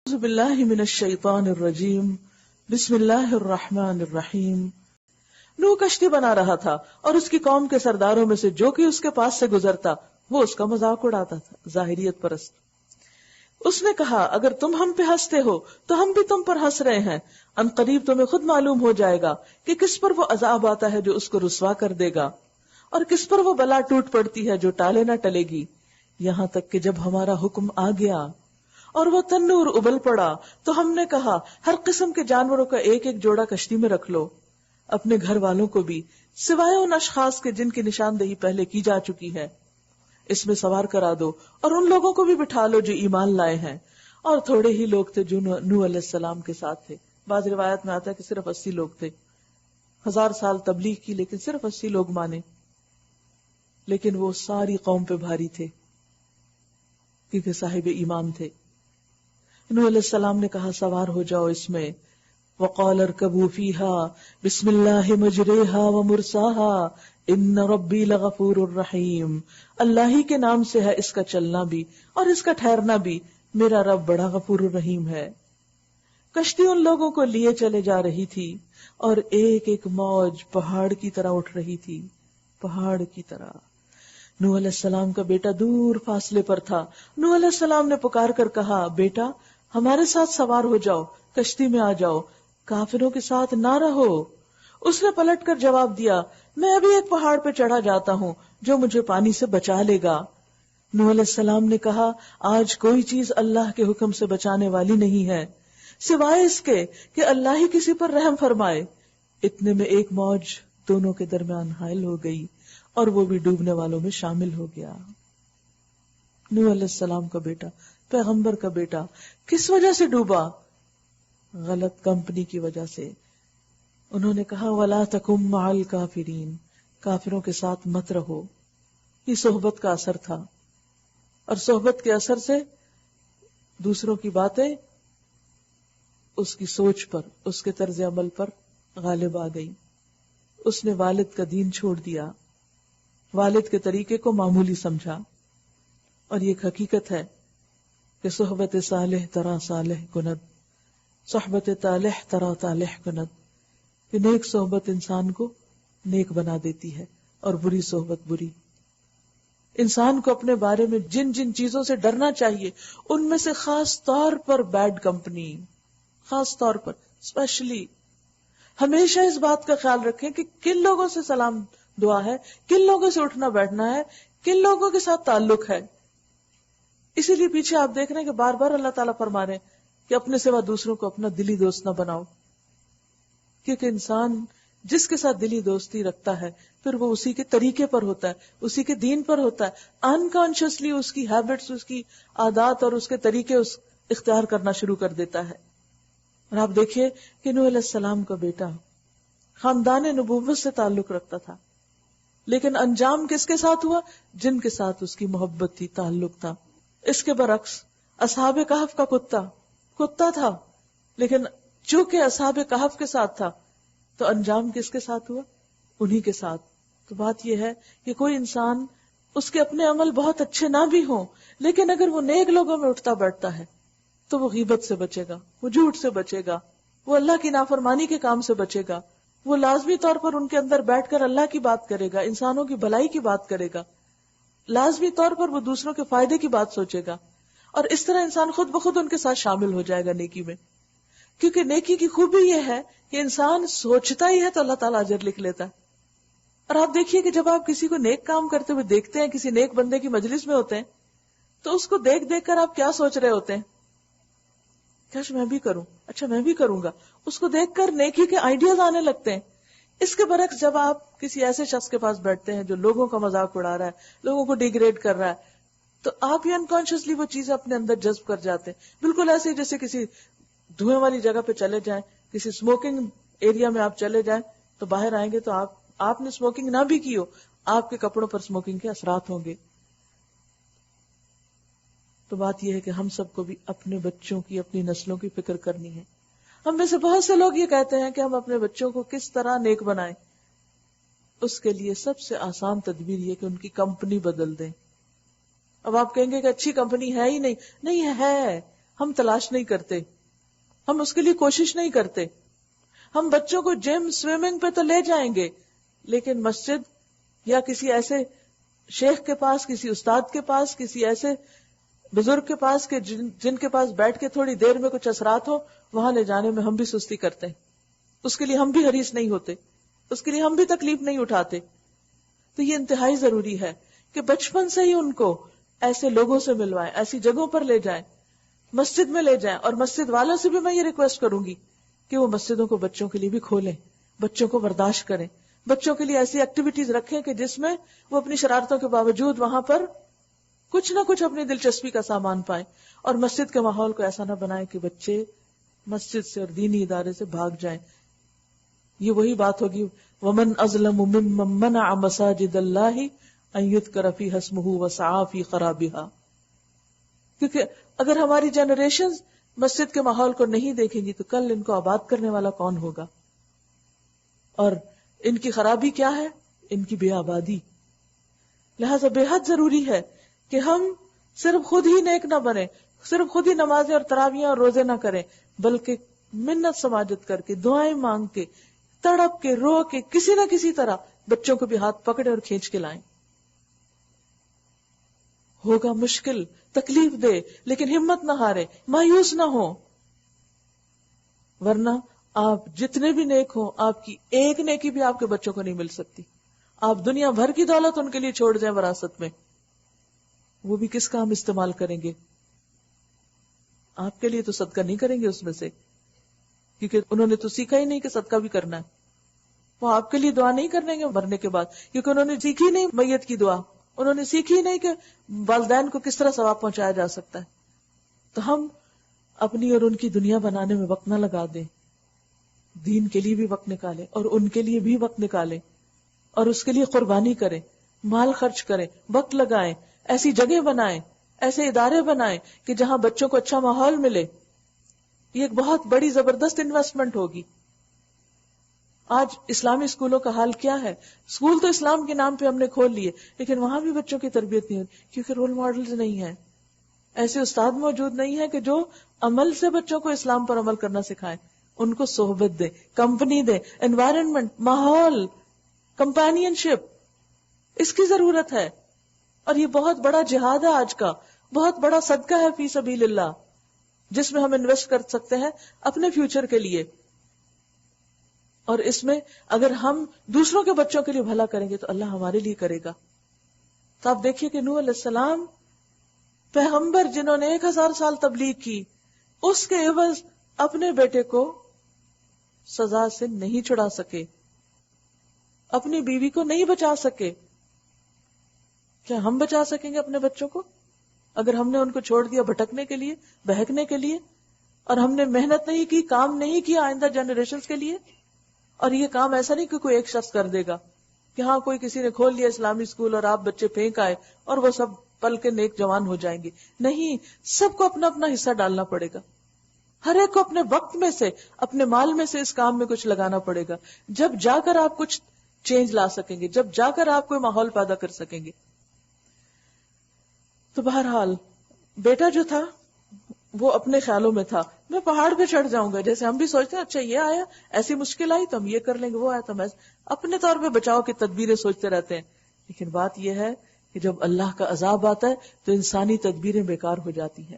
اعوذ باللہ من الشیطان الرجیم بسم اللہ الرحمن الرحیم۔ نوح کشتی بنا رہا تھا اور اس کی قوم کے سرداروں میں سے جو کہ اس کے پاس سے گزرتا وہ اس کا مذاق اڑاتا تھا، ظاہریت پرست۔ اس نے کہا اگر تم ہم پہ ہنستے ہو تو ہم بھی تم پر ہنس رہے ہیں، ان قریب تمہیں خود معلوم ہو جائے گا کہ کس پر وہ عذاب آتا ہے جو اس کو رسوا کر دے گا، اور کس پر وہ بلا ٹوٹ پڑتی ہے جو ٹالے نہ ٹلے گی، یہاں تک کہ جب ہمارا حکم آ گیا اور وہ تنور ابل پڑا تو ہم نے کہا ہر قسم کے جانوروں کا ایک ایک جوڑا کشتی میں رکھ لو، اپنے گھر والوں کو بھی سوائے ان اشخاص کے جن کی نشاندہی پہلے کی جا چکی ہے، اس میں سوار کرا دو اور ان لوگوں کو بھی بٹھا لو جو ایمان لائے ہیں، اور تھوڑے ہی لوگ تھے جو نوح علیہ السلام کے ساتھ تھے۔ بعض روایت میں آتا ہے کہ صرف 80 لوگ تھے، 1000 سال تبلیغ کی لیکن صرف 80 لوگ مانے، لیکن وہ ساری قوم پہ بھاری تھے کیونکہ صاحب ایمان تھے۔ نوح علیہ السلام نے کہا سوار ہو جاؤ اس میں، وقال اركبوا فيها بسم الله مجريها ومرساها ان ربي لغفور رحيم، اللہ ہی کے نام سے ہے اس کا چلنا بھی اور اس کا ٹھہرنا بھی، میرا رب بڑا غفور الرحیم ہے۔ کشتی ان لوگوں کو لیے چلے جا رہی تھی اور ایک ایک موج پہاڑ کی طرح اٹھ رہی تھی، پہاڑ کی طرح۔ نوح علیہ السلام کا بیٹا دور فاصلے پر تھا۔ نوح علیہ السلام نے پکار کر کہا بیٹا ہمارے ساتھ سوار ہو جاؤ، کشتی میں آ جاؤ، کافروں کے ساتھ نہ رہو۔ اس نے پلٹ کر جواب دیا میں ابھی ایک پہاڑ پہ چڑھا جاتا ہوں جو مجھے پانی سے بچا لے گا۔ نوح علیہ السلام نے کہا آج کوئی چیز اللہ کے حکم سے بچانے والی نہیں ہے سوائے اس کے کہ اللہ ہی کسی پر رحم فرمائے۔ اتنے میں ایک موج دونوں کے درمیان حائل ہو گئی اور وہ بھی ڈوبنے والوں میں شامل ہو گیا۔ نوح علیہ السلام کا بیٹا، پیغمبر کا بیٹا، کس وجہ سے ڈوبا؟ غلط کمپنی کی وجہ سے۔ انہوں نے کہا وَلَا تَكُن مَعَ الْكَافِرِينَ، کافروں کے ساتھ مت رہو۔ یہ صحبت کا اثر تھا، اور صحبت کے اثر سے دوسروں کی باتیں اس کی سوچ پر، اس کے طرز عمل پر غالب آ گئی۔ اس نے والد کا دین چھوڑ دیا، والد کے طریقے کو معمولی سمجھا، اور یہ ایک حقیقت ہے کہ صحبت صالح ترا صالح کند، صحبت طالح ترا طالح کند، کہ نیک صحبت انسان کو نیک بنا دیتی ہے اور بری صحبت بری۔ انسان کو اپنے بارے میں جن جن چیزوں سے ڈرنا چاہیے ان میں سے خاص طور پر بیڈ کمپنی، خاص طور پر اسپیشلی ہمیشہ اس بات کا خیال رکھیں کہ کن لوگوں سے سلام دعا ہے، کن لوگوں سے اٹھنا بیٹھنا ہے، کن لوگوں کے ساتھ تعلق ہے۔ اسی لیے پیچھے آپ دیکھ رہے ہیں کہ بار بار اللہ تعالیٰ فرما رہے ہیں کہ اپنے سوا دوسروں کو اپنا دلی دوست نہ بناؤ، کیونکہ انسان جس کے ساتھ دلی دوستی رکھتا ہے پھر وہ اسی کے طریقے پر ہوتا ہے، اسی کے دین پر ہوتا ہے، انکانشیسلی اس کی ہیبٹس، اس کی عادات اور اس کے طریقے اختیار کرنا شروع کر دیتا ہے۔ اور آپ دیکھیے کہ نوح علیہ السلام کا بیٹا خاندان نبوت سے تعلق رکھتا تھا، لیکن انجام کس کے ساتھ ہوا؟ جن کے ساتھ اس کی محبت تھی، تعلق تھا۔ اس کے برعکس اصحاب کہف کا کتا تھا، لیکن چونکہ اصحاب کہف کے ساتھ تھا تو انجام کس کے ساتھ ہوا؟ انہی کے ساتھ۔ تو بات یہ ہے کہ کوئی انسان اس کے اپنے عمل بہت اچھے نہ بھی ہوں، لیکن اگر وہ نیک لوگوں میں اٹھتا بیٹھتا ہے تو وہ غیبت سے بچے گا، وہ جھوٹ سے بچے گا، وہ اللہ کی نافرمانی کے کام سے بچے گا، وہ لازمی طور پر ان کے اندر بیٹھ کر اللہ کی بات کرے گا، انسانوں کی بھلائی کی بات کرے گا، لازمی طور پر وہ دوسروں کے فائدے کی بات سوچے گا، اور اس طرح انسان خود بخود ان کے ساتھ شامل ہو جائے گا نیکی میں۔ کیونکہ نیکی کی خوبی یہ ہے کہ انسان سوچتا ہی ہے تو اللہ تعالیٰ اجر لکھ لیتا ہے۔ اور آپ دیکھیے کہ جب آپ کسی کو نیک کام کرتے ہوئے دیکھتے ہیں، کسی نیک بندے کی مجلس میں ہوتے ہیں، تو اس کو دیکھ دیکھ کر آپ کیا سوچ رہے ہوتے ہیں؟ کاش میں بھی کروں، اچھا میں بھی کروں گا۔ اس کو دیکھ کر نیکی کے آئیڈیاز آنے لگتے ہیں۔ اس کے برعکس جب آپ کسی ایسے شخص کے پاس بیٹھتے ہیں جو لوگوں کا مذاق اڑا رہا ہے، لوگوں کو ڈیگریڈ کر رہا ہے، تو آپ ہی انکانشیسلی وہ چیزیں اپنے اندر جذب کر جاتے ہیں۔ بالکل ایسے جیسے کسی دھوئیں والی جگہ پہ چلے جائیں، کسی اسموکنگ ایریا میں آپ چلے جائیں تو باہر آئیں گے تو آپ نے اسموکنگ نہ بھی کی ہو، آپ کے کپڑوں پر اسموکنگ کے اثرات ہوں گے۔ تو بات یہ ہے کہ ہم سب کو بھی اپنے بچوں کی، اپنی نسلوں کی فکر کرنی ہے۔ ہم میں سے بہت سے لوگ یہ کہتے ہیں کہ ہم اپنے بچوں کو کس طرح نیک بنائیں۔ اس کے لیے سب سے آسان تدبیر یہ کہ ان کی کمپنی بدل دیں۔ اب آپ کہیں گے کہ اچھی کمپنی ہے ہی نہیں ہے، ہم تلاش نہیں کرتے، ہم اس کے لیے کوشش نہیں کرتے. ہم بچوں کو جم سوئمنگ پہ تو لے جائیں گے، لیکن مسجد یا کسی ایسے شیخ کے پاس، کسی استاد کے پاس، کسی ایسے بزرگ کے پاس کہ جن کے پاس بیٹھ کے تھوڑی دیر میں کچھ اثرات ہو، وہاں لے جانے میں ہم بھی سستی کرتے ہیں. اس کے لیے ہم بھی حریص نہیں ہوتے، اس کے لیے ہم بھی تکلیف نہیں اٹھاتے. تو یہ انتہائی ضروری ہے کہ بچپن سے ہی ان کو ایسے لوگوں سے ملوائیں، ایسی جگہوں پر لے جائیں، مسجد میں لے جائیں. اور مسجد والوں سے بھی میں یہ ریکویسٹ کروں گی کہ وہ مسجدوں کو بچوں کے لیے بھی کھولیں، بچوں کو برداشت کریں، بچوں کے لیے ایسی ایکٹیویٹیز رکھیں کہ جس میں وہ اپنی شرارتوں کے باوجود وہاں پر کچھ نہ کچھ اپنی دلچسپی کا سامان پائیں. اور مسجد کے ماحول کو ایسا نہ بنائیں کہ بچے مسجد سے اور دینی ادارے سے بھاگ جائیں. یہ وہی بات ہوگی وَمَنْ أَظْلَمُ مِمَّنْ مَنَعَ مَسَاجِدَ اللَّهِ أَن يُذْكَرَ فِيهَا اسْمُهُ وَسَعَىٰ فِي خَرَابِهَا. کیونکہ اگر ہماری جنریشن مسجد کے ماحول کو نہیں دیکھیں گی تو کل ان کو آباد کرنے والا کون ہوگا؟ اور ان کی خرابی کیا ہے؟ ان کی بے آبادی. لہذا بے حد ضروری ہے کہ ہم صرف خود ہی نیک نہ بنیں، صرف خود ہی نمازیں اور تراویحیں اور روزے نہ کریں، بلکہ منت سماجت کر کے، دعائیں مانگ کے، تڑپ کے، رو کے، کسی نہ کسی طرح بچوں کو بھی ہاتھ پکڑے اور کھینچ کے لائیں. ہوگا مشکل، تکلیف دے، لیکن ہمت نہ ہارے، مایوس نہ ہو، ورنہ آپ جتنے بھی نیک ہوں آپ کی ایک نیکی بھی آپ کے بچوں کو نہیں مل سکتی. آپ دنیا بھر کی دولت ان کے لیے چھوڑ جائیں وراثت میں، وہ بھی کس کام استعمال کریں گے؟ آپ کے لیے تو صدقہ نہیں کریں گے اس میں سے، کیونکہ انہوں نے تو سیکھا ہی نہیں کہ صدقہ بھی کرنا ہے. وہ آپ کے لیے دعا نہیں کریں گے مرنے کے بعد، کیونکہ انہوں نے سیکھی نہیں میت کی دعا، انہوں نے سیکھی نہیں کہ والدین کو کس طرح ثواب پہنچایا جا سکتا ہے. تو ہم اپنی اور ان کی دنیا بنانے میں وقت نہ لگا دیں، دین کے لیے بھی وقت نکالیں اور ان کے لیے بھی وقت نکالیں اور اس کے لیے قربانی کریں، مال خرچ کریں، وقت لگائیں، ایسی جگہ بنائیں، ایسے ادارے بنائیں کہ جہاں بچوں کو اچھا ماحول ملے. یہ ایک بہت بڑی زبردست انویسٹمنٹ ہوگی. آج اسلامی اسکولوں کا حال کیا ہے؟ اسکول تو اسلام کے نام پہ ہم نے کھول لیے، لیکن وہاں بھی بچوں کی تربیت نہیں ہوتی، کیونکہ رول ماڈلز نہیں ہیں، ایسے استاد موجود نہیں ہیں کہ جو عمل سے بچوں کو اسلام پر عمل کرنا سکھائیں. ان کو صحبت دے، کمپنی دے، انوائرنمنٹ، ماحول، کمپینین شپ، اس کی ضرورت ہے. اور یہ بہت بڑا جہاد ہے آج کا، بہت بڑا صدقہ ہے فی سبیل اللہ، جس میں ہم انویسٹ کر سکتے ہیں اپنے فیوچر کے لیے. اور اس میں اگر ہم دوسروں کے بچوں کے لیے بھلا کریں گے تو اللہ ہمارے لیے کرے گا. تو آپ دیکھیے کہ نوح علیہ السلام پیغمبر جنہوں نے 1000 سال تبلیغ کی، اس کے عوض اپنے بیٹے کو سزا سے نہیں چھڑا سکے، اپنی بیوی کو نہیں بچا سکے. کیا ہم بچا سکیں گے اپنے بچوں کو اگر ہم نے ان کو چھوڑ دیا بھٹکنے کے لیے، بہکنے کے لیے، اور ہم نے محنت نہیں کی، کام نہیں کیا آئندہ جنریشنز کے لیے؟ اور یہ کام ایسا نہیں کہ کوئی ایک شخص کر دے گا کہ ہاں کوئی کسی نے کھول لیا اسلامی اسکول اور آپ بچے پھینک آئے اور وہ سب پل کے نیک جوان ہو جائیں گے. نہیں، سب کو اپنا اپنا حصہ ڈالنا پڑے گا، ہر ایک کو اپنے وقت میں سے، اپنے مال میں سے اس کام میں کچھ لگانا پڑے گا، جب جا کر آپ کچھ چینج لا سکیں گے، جب جا کر آپ کوئی ماحول پیدا کر سکیں گے. تو بہرحال بیٹا جو تھا وہ اپنے خیالوں میں تھا، میں پہاڑ پہ چڑھ جاؤں گا، جیسے ہم بھی سوچتے ہیں اچھا یہ آیا، ایسی مشکل آئی تو ہم یہ کر لیں گے، وہ آیا تو ہم اپنے طور پہ بچاؤ کی تدبیریں سوچتے رہتے ہیں. لیکن بات یہ ہے کہ جب اللہ کا عذاب آتا ہے تو انسانی تدبیریں بیکار ہو جاتی ہیں.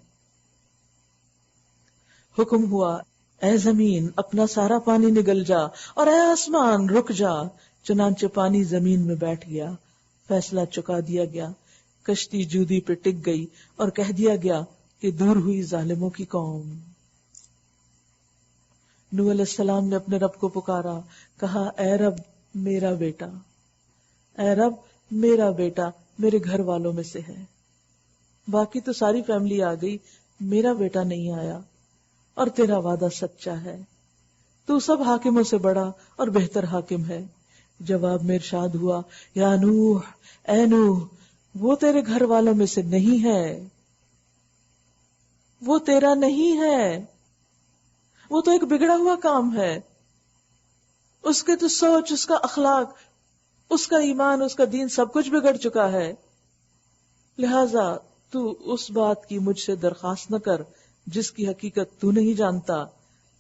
حکم ہوا اے زمین اپنا سارا پانی نگل جا اور اے آسمان رک جا. چنانچہ پانی زمین میں بیٹھ گیا، فیصلہ چکا دیا گیا، کشتی جودی پہ ٹک گئی اور کہہ دیا گیا کہ دور ہوئی ظالموں کی قوم. نوح علیہ السلام نے اپنے رب کو پکارا، کہا اے رب میرا بیٹا، اے رب میرا بیٹا میرے گھر والوں میں سے ہے، باقی تو ساری فیملی آ گئی، میرا بیٹا نہیں آیا، اور تیرا وعدہ سچا ہے، تو سب حاکموں سے بڑا اور بہتر حاکم ہے. جواب میں ارشاد ہوا یا نوح، اے نوح، وہ تیرے گھر والوں میں سے نہیں ہے، وہ تیرا نہیں ہے، وہ تو ایک بگڑا ہوا کام ہے، اس کے تو سوچ، اس کا اخلاق، اس کا ایمان، اس کا دین سب کچھ بگڑ چکا ہے. لہذا تو اس بات کی مجھ سے درخواست نہ کر جس کی حقیقت تو نہیں جانتا.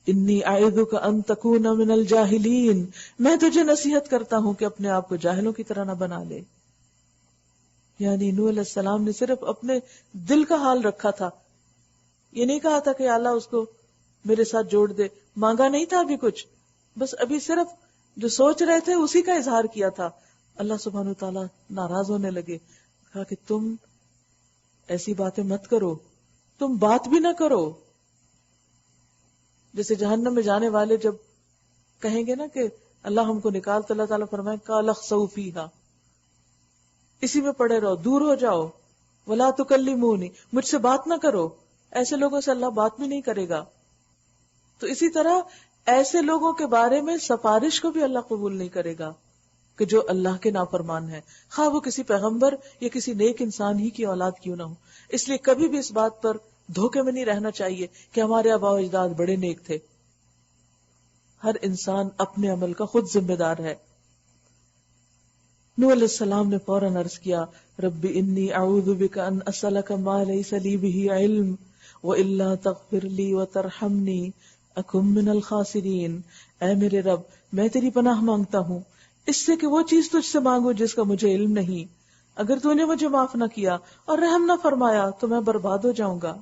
انی اعوذک ان تکون من الجاہلین، میں تجھے نصیحت کرتا ہوں کہ اپنے آپ کو جاہلوں کی طرح نہ بنا لے. یعنی نوح علیہ السلام نے صرف اپنے دل کا حال رکھا تھا، یہ نہیں کہا تھا کہ اللہ اس کو میرے ساتھ جوڑ دے، مانگا نہیں تھا ابھی کچھ، بس ابھی صرف جو سوچ رہے تھے اسی کا اظہار کیا تھا. اللہ سبحانہ وتعالیٰ ناراض ہونے لگے، کہا کہ تم ایسی باتیں مت کرو، تم بات بھی نہ کرو. جیسے جہنم میں جانے والے جب کہیں گے نا کہ اللہ ہم کو نکال، تو اللہ تعالیٰ فرمائے قال اخسؤوا فیہا، اسی میں پڑے رہو، دور ہو جاؤ. ولا تکلمونی، مجھ سے بات نہ کرو. ایسے لوگوں سے اللہ بات بھی نہیں کرے گا. تو اسی طرح ایسے لوگوں کے بارے میں سفارش کو بھی اللہ قبول نہیں کرے گا کہ جو اللہ کے نافرمان ہے، خواہ وہ کسی پیغمبر یا کسی نیک انسان ہی کی اولاد کیوں نہ ہو. اس لیے کبھی بھی اس بات پر دھوکے میں نہیں رہنا چاہیے کہ ہمارے آباء و اجداد بڑے نیک تھے. ہر انسان اپنے عمل کا خود ذمہ دار ہے. نوح علیہ السلام نے فوراً عرض کیا رب انی اعوذ بک ان اسألک ما لیس لی بہ علم والا تغفر لی وترحمنی اکن من الخاسرین. اے میرے رب، میں تیری پناہ مانگتا ہوں اس سے کہ وہ چیز تجھ سے مانگو جس کا مجھے علم نہیں. اگر تو نے مجھے معاف نہ کیا اور رحم نہ فرمایا تو میں برباد ہو جاؤں گا.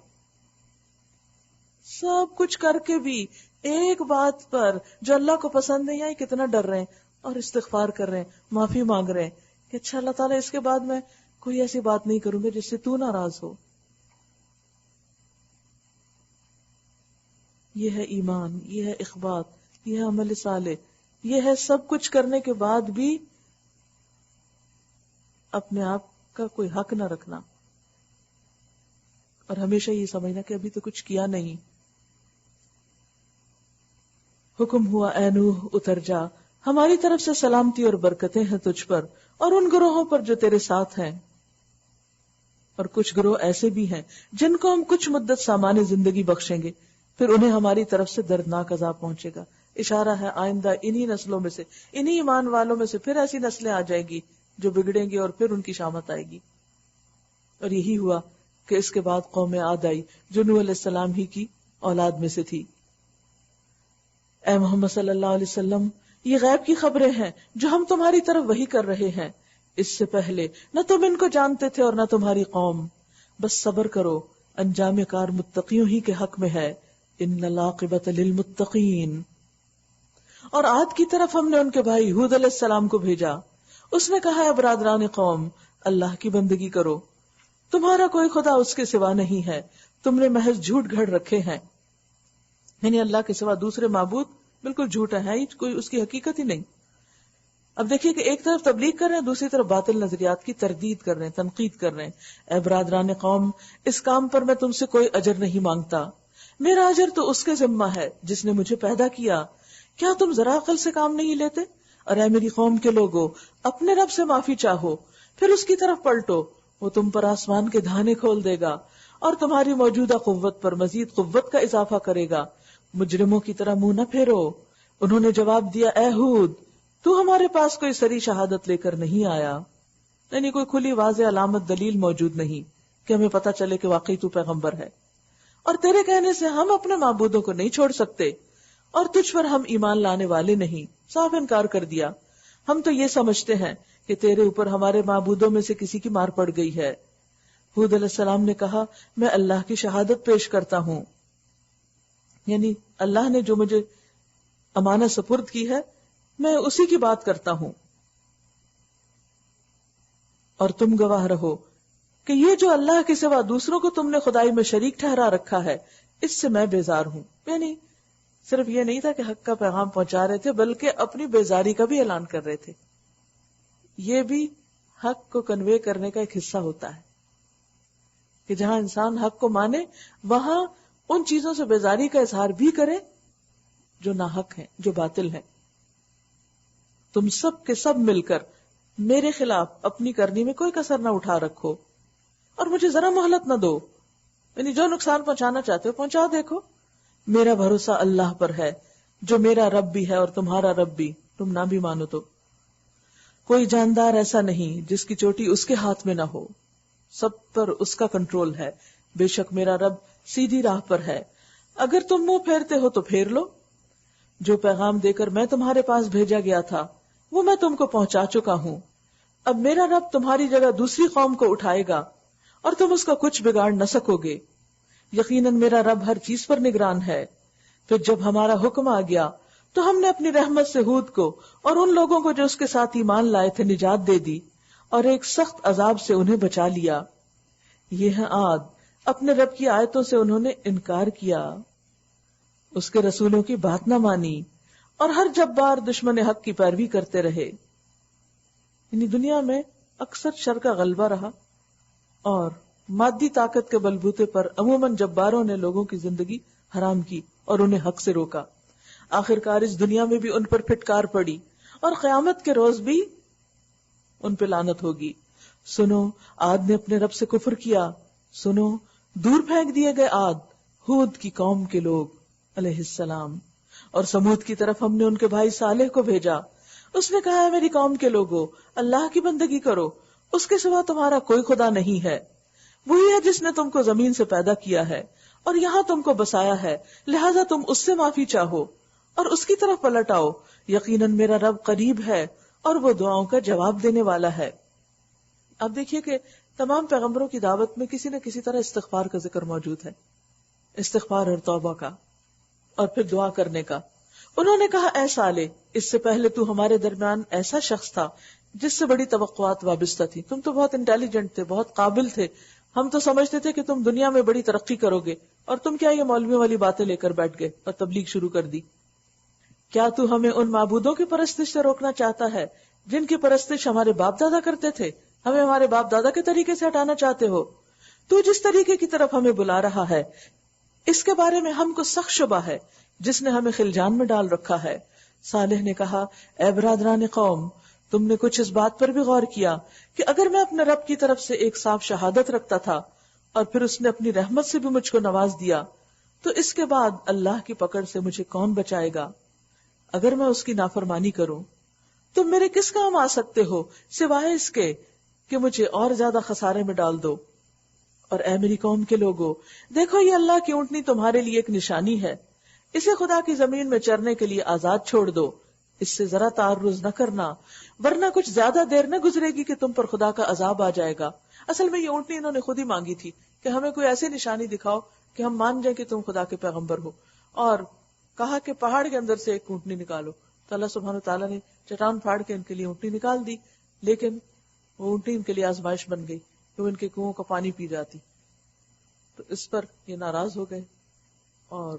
سب کچھ کر کے بھی ایک بات پر جو اللہ کو پسند نہیں آئی کتنا ڈر رہے ہیں اور استغفار کر رہے ہیں، معافی مانگ رہے ہیں کہ اچھا اللہ تعالیٰ اس کے بعد میں کوئی ایسی بات نہیں کروں گا جس سے تو ناراض ہو. یہ ہے ایمان، یہ ہے اخبات، یہ ہے عمل صالح، یہ ہے سب کچھ کرنے کے بعد بھی اپنے آپ کا کوئی حق نہ رکھنا اور ہمیشہ یہ سمجھنا کہ ابھی تو کچھ کیا نہیں. حکم ہوا اے نوح اتر جا، ہماری طرف سے سلامتی اور برکتیں ہیں تجھ پر اور ان گروہوں پر جو تیرے ساتھ ہیں. اور کچھ گروہ ایسے بھی ہیں جن کو ہم کچھ مدت سامان زندگی بخشیں گے، پھر انہیں ہماری طرف سے دردناک عذاب پہنچے گا. اشارہ ہے آئندہ انہی نسلوں میں سے، انہی ایمان والوں میں سے پھر ایسی نسلیں آ جائیں گی جو بگڑیں گی اور پھر ان کی شامت آئے گی. اور یہی ہوا کہ اس کے بعد قوم عاد آئی جو نوح علیہ السلام ہی کی اولاد میں سے تھی. اے محمد صلی اللہ علیہ وسلم، یہ غیب کی خبریں ہیں جو ہم تمہاری طرف وحی کر رہے ہیں. اس سے پہلے نہ تم ان کو جانتے تھے اور نہ تمہاری قوم. بس صبر کرو، انجام کار متقیوں ہی کے حق میں ہے. ان العاقبۃ للمتقین. اور عاد کی طرف ہم نے ان کے بھائی ہود علیہ السلام کو بھیجا. اس نے کہا اے برادران قوم، اللہ کی بندگی کرو، تمہارا کوئی خدا اس کے سوا نہیں ہے، تم نے محض جھوٹ گھڑ رکھے ہیں. یعنی اللہ کے سوا دوسرے معبود بالکل جھوٹا ہے، کوئی اس کی حقیقت ہی نہیں. اب دیکھیے کہ ایک طرف تبلیغ کر رہے ہیں، دوسری طرف باطل نظریات کی تردید کر رہے ہیں، تنقید کر رہے ہیں. اے برادران قوم، اس کام پر میں تم سے کوئی اجر نہیں مانگتا، میرا اجر تو اس کے ذمہ ہے جس نے مجھے پیدا کیا. کیا تم ذرا عقل سے کام نہیں لیتے؟ اور اے میری قوم کے لوگوں، اپنے رب سے معافی چاہو، پھر اس کی طرف پلٹو، وہ تم پر آسمان کے دھانے کھول دے گا اور تمہاری موجودہ قوت پر مزید قوت کا اضافہ کرے گا. مجرموں کی طرح منہ نہ پھیرو. انہوں نے جواب دیا اے ہود، تو ہمارے پاس کوئی سری شہادت لے کر نہیں آیا، یعنی کوئی کھلی واضح علامت دلیل موجود نہیں کہ ہمیں پتہ چلے کہ واقعی تو پیغمبر ہے. اور تیرے کہنے سے ہم اپنے معبودوں کو نہیں چھوڑ سکتے اور تجھ پر ہم ایمان لانے والے نہیں. صاف انکار کر دیا. ہم تو یہ سمجھتے ہیں کہ تیرے اوپر ہمارے معبودوں میں سے کسی کی مار پڑ گئی ہے. ہود علیہ السلام نے کہا میں اللہ کی شہادت پیش کرتا ہوں، یعنی اللہ نے جو مجھے امانت سپرد کی ہے میں اسی کی بات کرتا ہوں، اور تم گواہ رہو کہ یہ جو اللہ کے سوا دوسروں کو تم نے خدائی میں شریک ٹھہرا رکھا ہے اس سے میں بیزار ہوں. یعنی صرف یہ نہیں تھا کہ حق کا پیغام پہنچا رہے تھے بلکہ اپنی بیزاری کا بھی اعلان کر رہے تھے. یہ بھی حق کو کنوے کرنے کا ایک حصہ ہوتا ہے کہ جہاں انسان حق کو مانے وہاں ان چیزوں سے بیزاری کا اظہار بھی کرے جو ناحق ہیں، جو باطل ہیں. تم سب کے سب مل کر میرے خلاف اپنی کرنی میں کوئی کسر نہ اٹھا رکھو اور مجھے ذرا مہلت نہ دو، یعنی جو نقصان پہنچانا چاہتے ہو پہنچا دیکھو. میرا بھروسہ اللہ پر ہے جو میرا رب بھی ہے اور تمہارا رب بھی، تم نہ بھی مانو تو. کوئی جاندار ایسا نہیں جس کی چوٹی اس کے ہاتھ میں نہ ہو، سب پر اس کا کنٹرول ہے. بے شک میرا رب سیدھی راہ پر ہے، اگر تم منہ پھیرتے ہو تو پھیر لو۔ جو پیغام دے کر میں تمہارے پاس بھیجا گیا تھا وہ میں تم کو پہنچا چکا ہوں۔ اب میرا رب تمہاری جگہ دوسری قوم کو اٹھائے گا اور تم اس کا کچھ بگاڑ نہ سکو گے۔ یقیناً میرا رب ہر چیز پر نگران ہے۔ پھر جب ہمارا حکم آ گیا تو ہم نے اپنی رحمت سے ہود کو اور ان لوگوں کو جو اس کے ساتھ ایمان لائے تھے نجات دے دی اور ایک سخت عذاب سے انہیں بچا لیا۔ یہ ہے عاد، اپنے رب کی آیتوں سے انہوں نے انکار کیا، اس کے رسولوں کی بات نہ مانی اور ہر جبار دشمن حق کی پیروی کرتے رہے۔ یعنی دنیا میں اکثر شر کا غلبہ رہا اور مادی طاقت کے بلبوتے پر عموماً جباروں نے لوگوں کی زندگی حرام کی اور انہیں حق سے روکا۔ آخرکار اس دنیا میں بھی ان پر پھٹکار پڑی اور قیامت کے روز بھی ان پہ لعنت ہوگی۔ سنو، عاد نے اپنے رب سے کفر کیا، سنو، دور پھینک دیے گئے عاد، ہود کی قوم کے لوگ علیہ السلام، اور سمود کی طرف ہم نے ان کے بھائی صالح کو بھیجا۔ اس نے کہا ہے میری قوم کے لوگوں، اللہ کی بندگی کرو، اس کے سوا تمہارا کوئی خدا نہیں ہے، وہی ہے جس نے تم کو زمین سے پیدا کیا ہے اور یہاں تم کو بسایا ہے، لہٰذا تم اس سے معافی چاہو اور اس کی طرف پلٹ آؤ، یقیناً میرا رب قریب ہے اور وہ دعاؤں کا جواب دینے والا ہے۔ اب دیکھیے کہ تمام پیغمبروں کی دعوت میں کسی نہ کسی طرح استغفار کا ذکر موجود ہے، استغفار اور توبہ کا، اور پھر دعا کرنے کا۔ انہوں نے کہا اے صالح، اس سے پہلے تو ہمارے درمیان ایسا شخص تھا جس سے بڑی توقعات وابستہ تھی، تم تو بہت انٹیلیجنٹ تھے، بہت قابل تھے، ہم تو سمجھتے تھے کہ تم دنیا میں بڑی ترقی کرو گے، اور تم کیا یہ مولویوں والی باتیں لے کر بیٹھ گئے اور تبلیغ شروع کر دی۔ کیا تو ہمیں ان معبودوں کی پرستش سے روکنا چاہتا ہے جن کی پرستش ہمارے باپ دادا کرتے تھے؟ ہمیں ہمارے باپ دادا کے طریقے سے ہٹانا چاہتے ہو؟ تو جس طریقے کی طرف ہمیں بلا رہا ہے اس کے بارے میں ہم کو سخت شبہ ہے، جس نے ہمیں خلجان میں ڈال رکھا ہے۔ صالح نے کہا اے برادران قوم، تم نے کچھ اس بات پر بھی غور کیا کہ اگر میں اپنے رب کی طرف سے ایک صاف شہادت رکھتا تھا اور پھر اس نے اپنی رحمت سے بھی مجھ کو نواز دیا تو اس کے بعد اللہ کی پکڑ سے مجھے کون بچائے گا؟ اگر میں اس کی نافرمانی کروں تم میرے کس کام آ سکتے ہو سوائے اس کے کہ مجھے اور زیادہ خسارے میں ڈال دو۔ اور اے میری قوم کے لوگوں، دیکھو یہ اللہ کی اونٹنی تمہارے لیے ایک نشانی ہے، اسے خدا کی زمین میں چرنے کے لیے آزاد چھوڑ دو، اس سے ذرا تعرض نہ کرنا ورنہ کچھ زیادہ دیر نہ گزرے گی کہ تم پر خدا کا عذاب آ جائے گا۔ اصل میں یہ اونٹنی انہوں نے خود ہی مانگی تھی کہ ہمیں کوئی ایسی نشانی دکھاؤ کہ ہم مان جائیں کہ تم خدا کے پیغمبر ہو، اور کہا کہ پہاڑ کے اندر سے ایک اونٹنی نکالو، تو اللہ سبحانہ تعالیٰ نے چٹان پھاڑ کے ان کے لیے اونٹنی نکال دی، لیکن وہ اونٹنی ان کے لیے آزمائش بن گئی کہ وہ ان کے کنووں کا پانی پی جاتی، تو اس پر یہ ناراض ہو گئے اور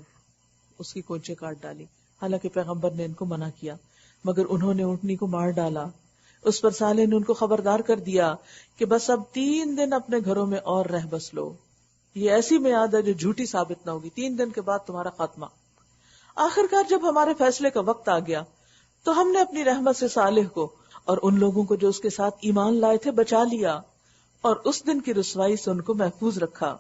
اس کی کونچیں کاٹ ڈالی، حالانکہ پیغمبر نے ان کو منع کیا، مگر انہوں نے اونٹنی کو مار ڈالا۔ اس پر صالح نے ان کو خبردار کر دیا کہ بس اب 3 دن اپنے گھروں میں اور رہ بس لو، یہ ایسی میعاد ہے جو جھوٹی ثابت نہ ہوگی، 3 دن کے بعد تمہارا خاتمہ۔ آخرکار جب ہمارے فیصلے کا وقت آ گیا تو ہم نے اپنی رحمت سے صالح کو اور ان لوگوں کو جو اس کے ساتھ ایمان لائے تھے بچا لیا اور اس دن کی رسوائی سے ان کو محفوظ رکھا۔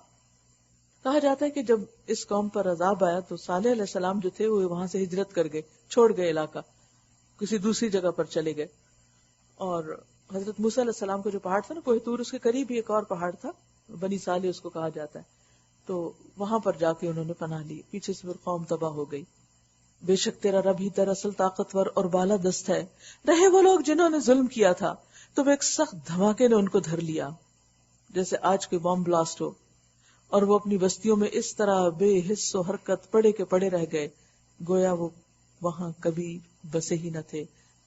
کہا جاتا ہے کہ جب اس قوم پر عذاب آیا تو صالح علیہ السلام جو تھے وہ وہاں سے ہجرت کر گئے، چھوڑ گئے علاقہ، کسی دوسری جگہ پر چلے گئے، اور حضرت موسیٰ علیہ السلام کا جو پہاڑ تھا نا کوہ طور، اس کے قریب ہی ایک اور پہاڑ تھا، بنی صالح اس کو کہا جاتا ہے، تو وہاں پر جا کے انہوں نے پناہ لی، پیچھے سے پھر قوم تباہ ہو گئی۔ بے شک تیرا رب ہی دراصل طاقتور اور بالا دست ہے، رہے وہ لوگ جنہوں نے ظلم کیا تھا تو ایک سخت دھماکے نے ان کو دھر لیا جیسے آج کے بم بلاسٹ ہو، اور وہ اپنی بستیوں میں اس طرح بے حس و حرکت پڑے کے پڑے رہ گئے گویا وہ وہاں کبھی بسے ہی نہ تھے،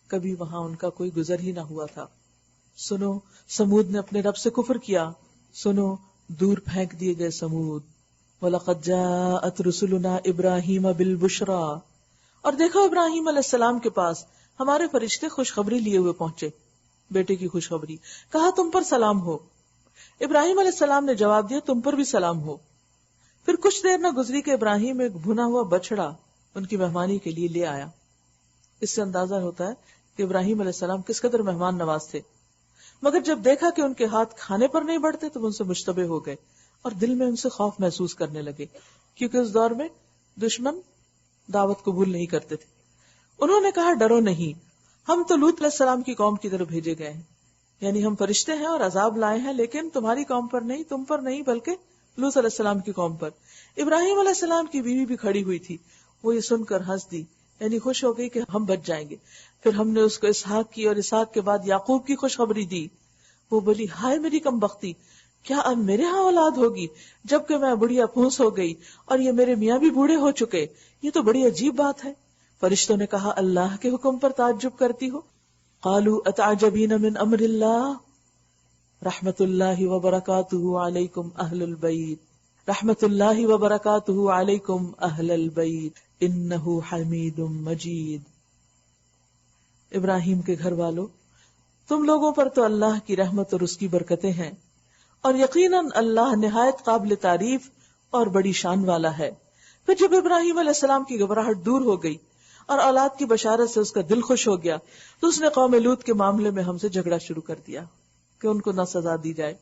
کبھی وہاں ان کا کوئی گزر ہی نہ ہوا تھا۔ سنو، سمود نے اپنے رب سے کفر کیا، سنو، دور پھینک دیے گئے سمود۔ وَلَقَدْ جَاءَتْ رُسُلُنَا إِبْرَاهِيمَ بِالْبُشْرَى، اور دیکھو ابراہیم علیہ السلام کے پاس ہمارے فرشتے خوشخبری لیے ہوئے پہنچے، بیٹے کی خوشخبری، کہا تم پر سلام ہو۔ ابراہیم علیہ السلام نے جواب دیا تم پر بھی سلام ہو۔ پھر کچھ دیر نہ گزری کہ ابراہیم ایک بھنا ہوا بچڑا ان کی مہمانی کے لیے لے آیا۔ اس سے اندازہ ہوتا ہے کہ ابراہیم علیہ السلام کس قدر مہمان نواز تھے، مگر جب دیکھا کہ ان کے ہاتھ کھانے پر نہیں بڑھتے تو ان سے مشتبہ ہو گئے اور دل میں ان سے خوف محسوس کرنے لگے، کیونکہ اس دور میں دشمن دعوت قبول نہیں کرتے تھے۔ انہوں نے کہا ڈرو نہیں، ہم تو لوط علیہ السلام کی قوم کی طرف بھیجے گئے ہیں، یعنی ہم فرشتے ہیں اور عذاب لائے ہیں، لیکن تمہاری قوم پر نہیں، تم پر نہیں، بلکہ لوط علیہ السلام کی قوم پر. ابراہیم علیہ السلام کی بیوی بھی کھڑی ہوئی تھی. وہ یہ سن کر ہنس دی، یعنی خوش ہو گئی کہ ہم بچ جائیں گے. پھر ہم نے اس کو اسحاق کی اور اسحاق کے بعد یعقوب کی خوشخبری دی. وہ بولی ہائے میری کم بختی، کیا اب میرے ہاں اولاد ہوگی جبکہ میں بڑھیا پھونس ہو گئی اور یہ میرے میاں بھی بوڑھے ہو چکے؟ یہ تو بڑی عجیب بات ہے. فرشتوں نے کہا اللہ کے حکم پر تعجب کرتی ہو؟ قالوا اتعجبین من امر اللہ رحمت اللہ وبرکاتہ علیکم اہل البیت رحمت اللہ وبرکاتہ علیکم اہل البیت انہ حمید مجید. ابراہیم کے گھر والوں، تم لوگوں پر تو اللہ کی رحمت اور اس کی برکتیں ہیں، اور یقیناً اللہ نہایت قابل تعریف اور بڑی شان والا ہے. پھر جب ابراہیم علیہ السلام کی گھبراہٹ دور ہو گئی اور اولاد کی بشارت سے اس کا دل خوش ہو گیا تو اس نے قوم لوط کے معاملے میں ہم سے جھگڑا شروع کر دیا کہ ان کو نہ سزا دی جائے.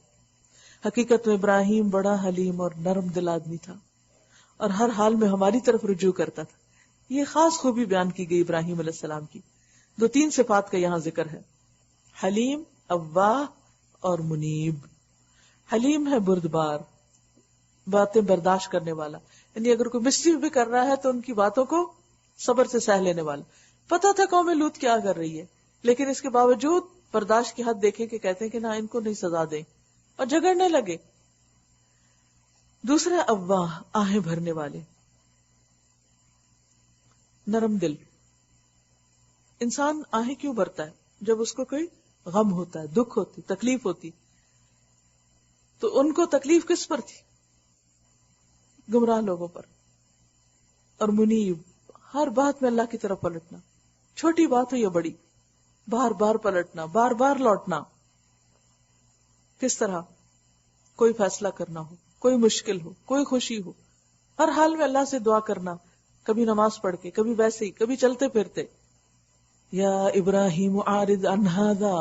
حقیقت میں ابراہیم بڑا حلیم اور نرم دل آدمی تھا اور ہر حال میں ہماری طرف رجوع کرتا تھا. یہ خاص خوبی بیان کی گئی ابراہیم علیہ السلام کی. 2-3 صفات کا یہاں ذکر ہے، حلیم، اواہ اور منیب. حلیم ہے بردبار، باتیں برداشت کرنے والا، یعنی اگر کوئی مسٹیف بھی کر رہا ہے تو ان کی باتوں کو صبر سے سہ لینے والا. پتا تھا قوم لوط کیا کر رہی ہے لیکن اس کے باوجود برداشت کی حد دیکھیں کہ کہتے ہیں کہ نہ ان کو نہیں سزا دیں اور جھگڑنے لگے. دوسرا اواہ، آہیں بھرنے والے، نرم دل. انسان آہیں کیوں بھرتا ہے؟ جب اس کو کوئی غم ہوتا ہے، دکھ ہوتی، تکلیف ہوتی. تو ان کو تکلیف کس پر تھی؟ گمراہ لوگوں پر. اور منیب، ہر بات میں اللہ کی طرف پلٹنا، چھوٹی بات ہو یا بڑی، بار بار پلٹنا، بار بار لوٹنا. کس طرح؟ کوئی فیصلہ کرنا ہو، کوئی مشکل ہو، کوئی خوشی ہو، ہر حال میں اللہ سے دعا کرنا، کبھی نماز پڑھ کے، کبھی ویسے ہی، کبھی چلتے پھرتے. یا ابراہیم اعرض عن ھذا،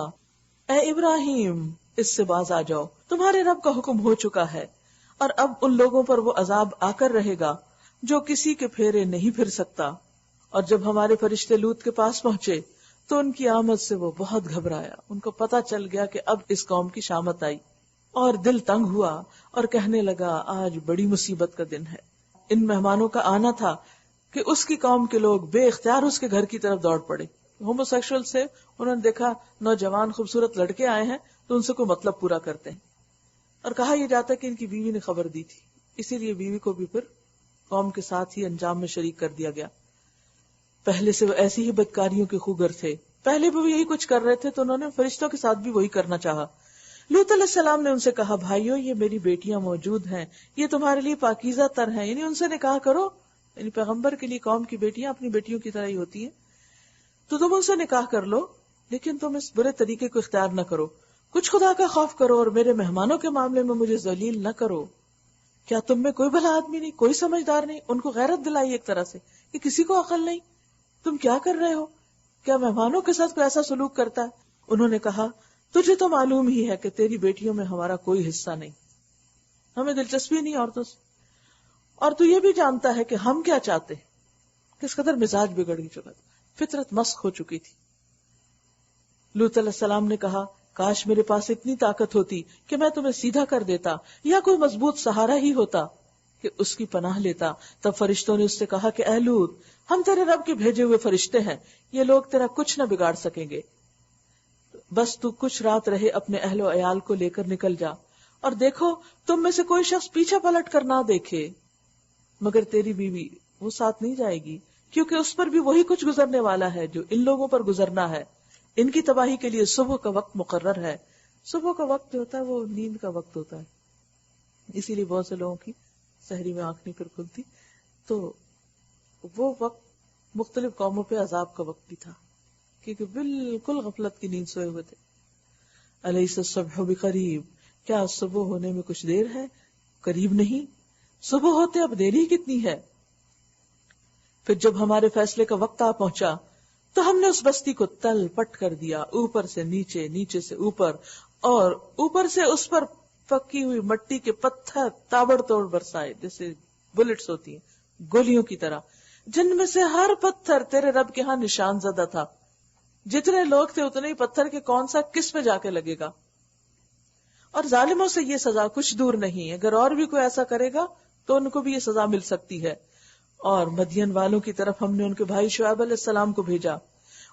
اے ابراہیم اس سے باز آ جاؤ، تمہارے رب کا حکم ہو چکا ہے اور اب ان لوگوں پر وہ عذاب آ کر رہے گا جو کسی کے پھیرے نہیں پھر سکتا. اور جب ہمارے فرشتے لوط کے پاس پہنچے تو ان کی آمد سے وہ بہت گھبرایا. ان کو پتا چل گیا کہ اب اس قوم کی شامت آئی اور دل تنگ ہوا اور کہنے لگا آج بڑی مصیبت کا دن ہے. ان مہمانوں کا آنا تھا کہ اس کی قوم کے لوگ بے اختیار اس کے گھر کی طرف دوڑ پڑے. ہومو سیکشل سے انہوں نے دیکھا نوجوان خوبصورت لڑکے آئے ہیں تو ان سے کوئی مطلب پورا کرتے ہیں. اور کہا یہ جاتا ہے کہ ان کی بیوی نے خبر دی تھی، اسی لیے بیوی کو بھی پھر قوم کے ساتھ ہی انجام میں شریک کر دیا گیا. پہلے سے وہ ایسی ہی بدکاریوں کے خوگر تھے، پہلے بھی وہ یہی کچھ کر رہے تھے تو انہوں نے فرشتوں کے ساتھ بھی وہی کرنا چاہا. لوط علیہ السلام نے ان سے کہا بھائیو یہ میری بیٹیاں موجود ہیں، یہ تمہارے لیے پاکیزہ تر ہیں، یعنی ان سے نکاح کرو. یعنی پیغمبر کے لیے قوم کی بیٹیاں اپنی بیٹیوں کی طرح ہی ہوتی ہیں، تو تم ان سے نکاح کر لو لیکن تم اس برے طریقے کو اختیار نہ کرو. کچھ خدا کا خوف کرو اور میرے مہمانوں کے معاملے میں مجھے ذلیل نہ کرو. کیا تم میں کوئی بھلا آدمی نہیں، کوئی سمجھدار نہیں؟ ان کو غیرت دلائی ایک طرح سے کہ کسی کو عقل نہیں، تم کیا کر رہے ہو؟ کیا مہمانوں کے ساتھ کوئی ایسا سلوک کرتا ہے؟ انہوں نے کہا تجھے تو معلوم ہی ہے کہ تیری بیٹیوں میں ہمارا کوئی حصہ نہیں، ہمیں دلچسپی نہیں عورتوں سے، اور تو یہ بھی جانتا ہے کہ ہم کیا چاہتے ہیں. کس قدر مزاج بگڑ چکا تھا، فطرت مسخ ہو چکی تھی. لوط علیہ السلام نے کہا کاش میرے پاس اتنی طاقت ہوتی کہ میں تمہیں سیدھا کر دیتا یا کوئی مضبوط سہارا ہی ہوتا کہ اس کی پناہ لیتا. تب فرشتوں نے اس سے کہا کہ اے لوط ہم تیرے رب کے بھیجے ہوئے فرشتے ہیں، یہ لوگ تیرا کچھ نہ بگاڑ سکیں گے، بس تو کچھ رات رہے اپنے اہل و عیال کو لے کر نکل جا، اور دیکھو تم میں سے کوئی شخص پیچھے پلٹ کر نہ دیکھے مگر تیری بیوی، وہ ساتھ نہیں جائے گی کیونکہ اس پر بھی وہی کچھ گزرنے والا ہے جو ان لوگوں پر گزرنا ہے. ان کی تباہی کے لیے صبح کا وقت مقرر ہے. صبح کا وقت جو ہوتا ہے وہ نیند کا وقت ہوتا ہے، اسی لیے بہت سے لوگوں کی سحری میں آنکھ نہیں پھر کھلتی. تو وہ وقت مختلف قوموں پہ عذاب کا وقت بھی تھا کیونکہ بالکل غفلت کی نیند سوئے ہوئے تھے. الیس الصبح بقریب، کیا صبح ہونے میں کچھ دیر ہے؟ قریب نہیں، صبح ہوتے اب دیر ہی کتنی ہے. پھر جب ہمارے فیصلے کا وقت آ پہنچا تو ہم نے اس بستی کو تل پٹ کر دیا، اوپر سے نیچے، نیچے سے اوپر، اور اوپر سے اس پر پکی ہوئی مٹی کے پتھر تابڑ توڑ برسائے جیسے بلٹس ہوتی ہیں، گولیوں کی طرح، جن میں سے ہر پتھر تیرے رب کے ہاں نشان زدہ تھا. جتنے لوگ تھے اتنے ہی پتھر کے کون سا کس پہ جا کے لگے گا. اور ظالموں سے یہ سزا کچھ دور نہیں ہے، اگر اور بھی کوئی ایسا کرے گا تو ان کو بھی یہ سزا مل سکتی ہے۔ اور مدین والوں کی طرف ہم نے ان کے بھائی شعیب علیہ السلام کو بھیجا،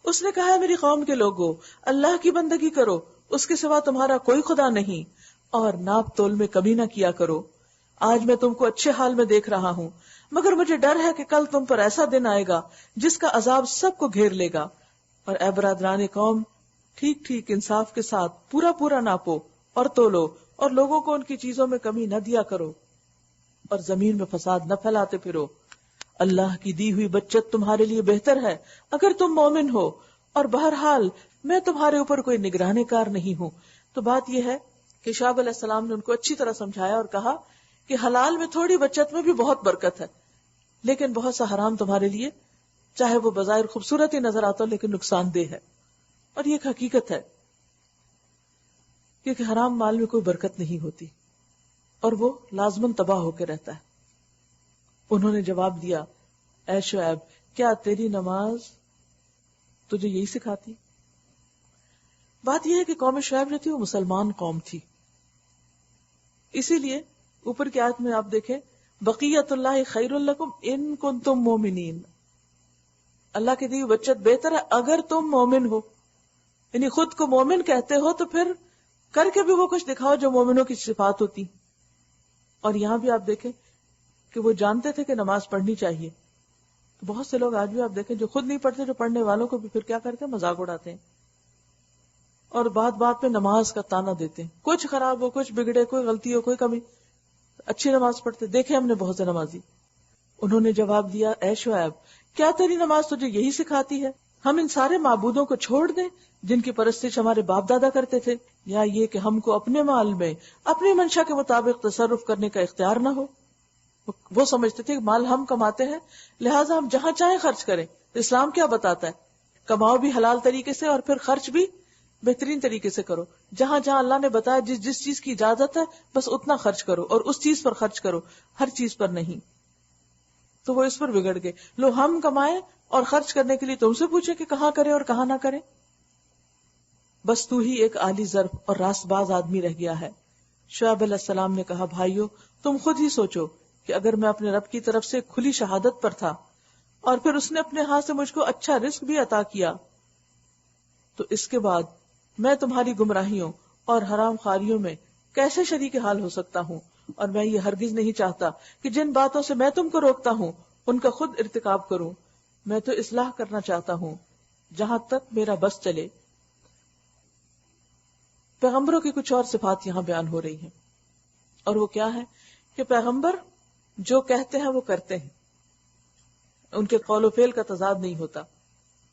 اس نے کہا ہے میری قوم کے لوگوں، اللہ کی بندگی کرو، اس کے سوا تمہارا کوئی خدا نہیں، اور ناپ تول میں کمی نہ کیا کرو۔ آج میں تم کو اچھے حال میں دیکھ رہا ہوں، مگر مجھے ڈر ہے کہ کل تم پر ایسا دن آئے گا جس کا عذاب سب کو گھیر لے گا۔ اور اے برادران قوم، ٹھیک ٹھیک انصاف کے ساتھ پورا پورا ناپو اور تولو، اور لوگوں کو ان کی چیزوں میں کمی نہ دیا کرو، اور زمین میں فساد نہ پھیلاتے پھرو۔ اللہ کی دی ہوئی بچت تمہارے لیے بہتر ہے اگر تم مومن ہو، اور بہرحال میں تمہارے اوپر کوئی نگرانے کار نہیں ہوں۔ تو بات یہ ہے کہ شعیب علیہ السلام نے ان کو اچھی طرح سمجھایا اور کہا کہ حلال میں تھوڑی بچت میں بھی بہت برکت ہے، لیکن بہت سا حرام تمہارے لیے، چاہے وہ بظاہر خوبصورت ہی نظر آتا ہو، لیکن نقصان دہ ہے۔ اور یہ ایک حقیقت ہے، کیونکہ حرام مال میں کوئی برکت نہیں ہوتی اور وہ لازماً تباہ ہو کے رہتا ہے۔ انہوں نے جواب دیا، اے شعیب، کیا تیری نماز تجھے یہی سکھاتی؟ بات یہ ہے کہ قوم شعیب جو تھی وہ مسلمان قوم تھی، اسی لیے اوپر کی آیت میں آپ دیکھیں، بقیت اللہ خیر لکم ان کنتم مومنین، اللہ کی دی بچت بہتر ہے اگر تم مومن ہو، یعنی خود کو مومن کہتے ہو تو پھر کر کے بھی وہ کچھ دکھاؤ جو مومنوں کی صفات ہوتی۔ اور یہاں بھی آپ دیکھیں کہ وہ جانتے تھے کہ نماز پڑھنی چاہیے، تو بہت سے لوگ آج بھی آپ دیکھیں جو خود نہیں پڑھتے، جو پڑھنے والوں کو بھی پھر کیا کرتے ہیں، مذاق اڑاتے ہیں اور بات بات پہ نماز کا تانا دیتے ہیں، کچھ خراب ہو، کچھ بگڑے، کوئی غلطی ہو، کوئی کمی، اچھی نماز پڑھتے دیکھے ہم نے بہت سے نمازی۔ انہوں نے جواب دیا، اے شعیب، کیا تیری نماز تجھے یہی سکھاتی ہے ہم ان سارے معبودوں کو چھوڑ دیں جن کی پرستش ہمارے باپ دادا کرتے تھے، یا یہ کہ ہم کو اپنے مال میں اپنی منشا کے مطابق تصرف کرنے کا اختیار نہ ہو؟ وہ سمجھتے تھے کہ مال ہم کماتے ہیں لہٰذا ہم جہاں چاہیں خرچ کریں۔ اسلام کیا بتاتا ہے؟ کماؤ بھی حلال طریقے سے اور پھر خرچ بھی بہترین طریقے سے کرو، جہاں جہاں اللہ نے بتایا جس چیز کی اجازت ہے بس اتنا خرچ کرو اور اس چیز پر خرچ کرو، ہر چیز پر نہیں۔ تو وہ اس پر بگڑ گئے، لو ہم کمائیں اور خرچ کرنے کے لیے تم سے پوچھے کہ کہاں کریں اور کہاں نہ کریں۔ بس تو ہی ایک عالی ظرف اور راست باز آدمی رہ گیا ہے۔ شعیب علیہ السلام نے کہا، بھائیو تم خود ہی سوچو کہ اگر میں اپنے رب کی طرف سے کھلی شہادت پر تھا اور پھر اس نے اپنے ہاتھ سے مجھ کو اچھا رزق بھی عطا کیا، تو اس کے بعد میں تمہاری گمراہیوں اور حرام خاریوں میں کیسے شریک حال ہو سکتا ہوں؟ اور میں یہ ہرگز نہیں چاہتا کہ جن باتوں سے میں تم کو روکتا ہوں ان کا خود ارتکاب کروں، میں تو اصلاح کرنا چاہتا ہوں جہاں تک میرا بس چلے۔ پیغمبروں کی کچھ اور صفات یہاں بیان ہو رہی ہیں، اور وہ کیا ہے کہ پیغمبر جو کہتے ہیں وہ کرتے ہیں، ان کے قول و فعل کا تضاد نہیں ہوتا۔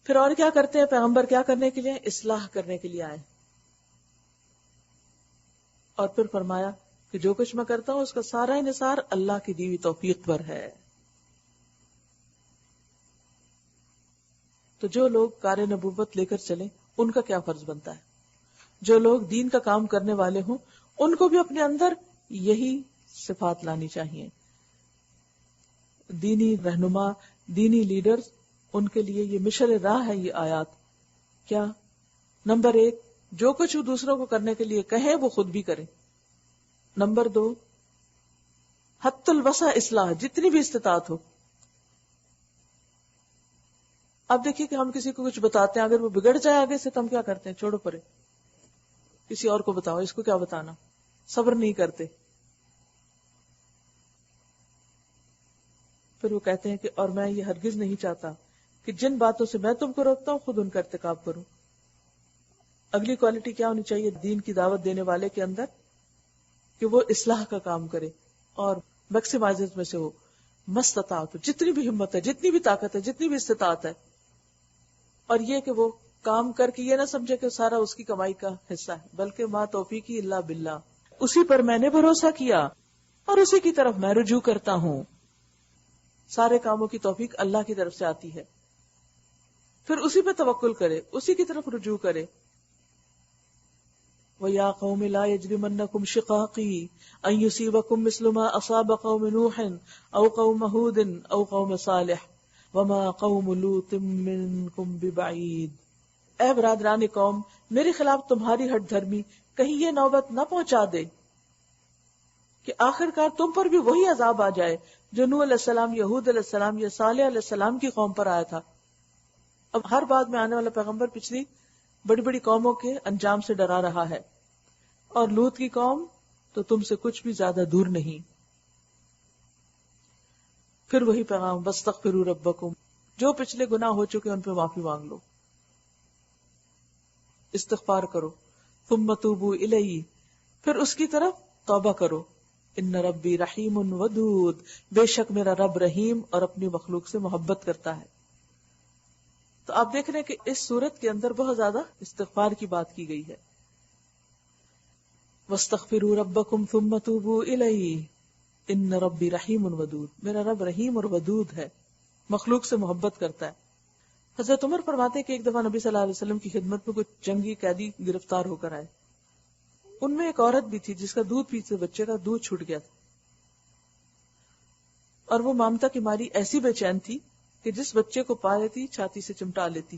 پھر اور کیا کرتے ہیں پیغمبر؟ کیا کرنے کے لیے؟ اصلاح کرنے کے لیے آئے، اور پھر فرمایا کہ جو کچھ میں کرتا ہوں اس کا سارا انحصار اللہ کی دی ہوئی توفیق پر ہے۔ تو جو لوگ کار نبوت لے کر چلیں ان کا کیا فرض بنتا ہے؟ جو لوگ دین کا کام کرنے والے ہوں ان کو بھی اپنے اندر یہی صفات لانی چاہیے۔ دینی رہنما، دینی لیڈرز، ان کے لیے یہ مشعل راہ ہے یہ آیات۔ کیا؟ نمبر 1، جو کچھ وہ دوسروں کو کرنے کے لیے کہیں وہ خود بھی کریں۔ نمبر 2، حت الوسع اصلاح، جتنی بھی استطاعت ہو۔ اب دیکھیے کہ ہم کسی کو کچھ بتاتے ہیں، اگر وہ بگڑ جائے آگے سے تو ہم کیا کرتے ہیں؟ چھوڑو پرے، کسی اور کو بتاؤ، اس کو کیا بتانا، صبر نہیں کرتے۔ پھر وہ کہتے ہیں کہ اور میں یہ ہرگز نہیں چاہتا کہ جن باتوں سے میں تم کو روکتا ہوں خود ان کا ارتکاب کروں۔ اگلی کوالٹی کیا ہونی چاہیے دین کی دعوت دینے والے کے اندر؟ کہ وہ اصلاح کا کام کرے اور میکسیمائزر میں سے ہو، مستطاعت، جتنی بھی ہمت ہے، جتنی بھی طاقت ہے، جتنی بھی استطاعت ہے، اور یہ کہ وہ کام کر کے یہ نہ سمجھے کہ سارا اس کی کمائی کا حصہ ہے، بلکہ ما توفیقی الا باللہ، اسی پر میں نے بھروسہ کیا اور اسی کی طرف میں رجوع کرتا ہوں۔ سارے کاموں کی توفیق اللہ کی طرف سے آتی ہے، پھر اسی پہ توکل کرے، اسی کی طرف رجوع کرے۔ وَيَا قَوْمِ لَا يَجْرِمَنَّكُمْ شِقَاقِي أَن يُصِيبَكُم مِّثْلُ مَا أَصَابَ قَوْمَ نُوحٍ أَوْ قَوْمَ هُودٍ أَوْ قَوْمَ صَالِحٍ وَمَا قَوْمُ لُوطٍ مِّنكُمْ بِبَعِيدٍ۔ اے برادران قوم، میرے خلاف تمہاری ہٹ دھرمی کہیں یہ نوبت نہ پہنچا دے کہ آخر کار تم پر بھی وہی عذاب آ جائے جو نوح علیہ السلام، یہود علیہ السلام یا صالح علیہ السلام کی قوم پر آیا تھا۔ اب ہر بعد میں آنے والا پیغمبر پچھلی بڑی بڑی قوموں کے انجام سے ڈرا رہا ہے، اور لوط کی قوم تو تم سے کچھ بھی زیادہ دور نہیں۔ پھر وہی پیغام، واستغفروا ربکم، جو پچھلے گناہ ہو چکے ان پہ معافی مانگ لو، استغفار کرو، ثم توبوا الیہ، پھر اس کی طرف توبہ کرو، ان ربی رحیم ودود، بے شک میرا رب رحیم اور اپنی مخلوق سے محبت کرتا ہے۔ تو آپ دیکھ رہے ہیں کہ اس صورت کے اندر بہت زیادہ استغفار کی بات کی گئی ہے۔ واستغفروا ربکم ثم توبوا الیہ ان ربی رحیم ودود، میرا رب رحیم اور ودود ہے، مخلوق سے محبت کرتا ہے۔ حضرت عمر فرماتے ہیں کہ ایک دفعہ نبی صلی اللہ علیہ وسلم کی خدمت میں کچھ جنگی قیدی گرفتار ہو کر آئے، ان میں ایک عورت بھی تھی جس کا دودھ پیتے بچے کا دودھ چھوٹ گیا تھا، اور وہ مامتا کی ماری ایسی بے چین تھی کہ جس بچے کو پا لیتی چھاتی سے چمٹا لیتی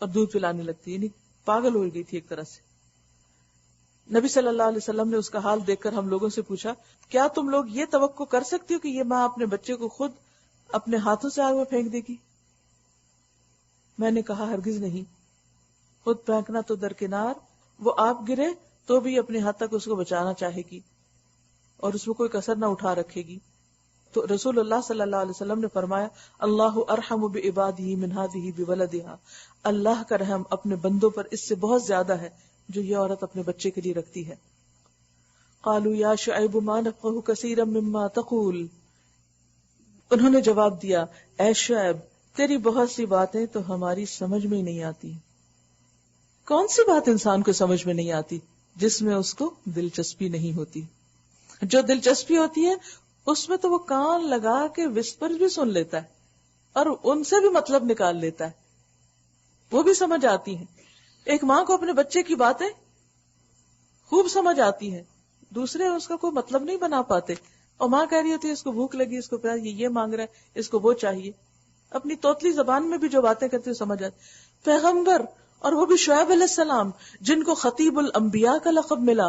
اور دودھ پلانے لگتی، یعنی پاگل ہو گئی تھی ایک طرح سے۔ نبی صلی اللہ علیہ وسلم نے اس کا حال دیکھ کر ہم لوگوں سے پوچھا، کیا تم لوگ یہ توقع کر سکتے ہو کہ یہ ماں اپنے بچے کو خود اپنے ہاتھوں سے آگ میں پھینک دے گی؟ میں نے کہا ہرگز نہیں، خود پھینکنا تو درکنار، وہ آپ گرے تو بھی اپنے حد تک اس کو بچانا چاہے گی اور اس میں کوئی کسر نہ اٹھا رکھے گی۔ تو رسول اللہ صلی اللہ علیہ وسلم نے فرمایا، اللہ ارحم بعبادہ من ہذہ بولدہا، اللہ کا رحم اپنے بندوں پر اس سے بہت زیادہ ہے جو یہ عورت اپنے بچے کے لیے رکھتی ہے۔ قالوا یا شعیب ما نفقہ کثیرا مما تقول، انہوں نے جواب دیا، اے شعیب تیری بہت سی باتیں تو ہماری سمجھ میں ہی نہیں آتی۔ کون سی بات انسان کو سمجھ میں نہیں آتی؟ جس میں اس کو دلچسپی نہیں ہوتی۔ جو دلچسپی ہوتی ہے اس میں تو وہ کان لگا کے وسپر بھی سن لیتا ہے اور ان سے بھی مطلب نکال لیتا ہے، وہ بھی سمجھ آتی ہیں۔ ایک ماں کو اپنے بچے کی باتیں خوب سمجھ آتی ہیں، دوسرے اس کا کوئی مطلب نہیں بنا پاتے، اور ماں کہہ رہی ہوتی ہے اس کو بھوک لگی، اس کو پیاس، یہ مانگ رہا ہے، اس کو وہ چاہیے، اپنی توتلی زبان میں بھی جو باتیں کرتے سمجھ آتی۔ پیغمبر، اور وہ بھی شعیب علیہ السلام، جن کو خطیب الانبیاء کا لقب ملا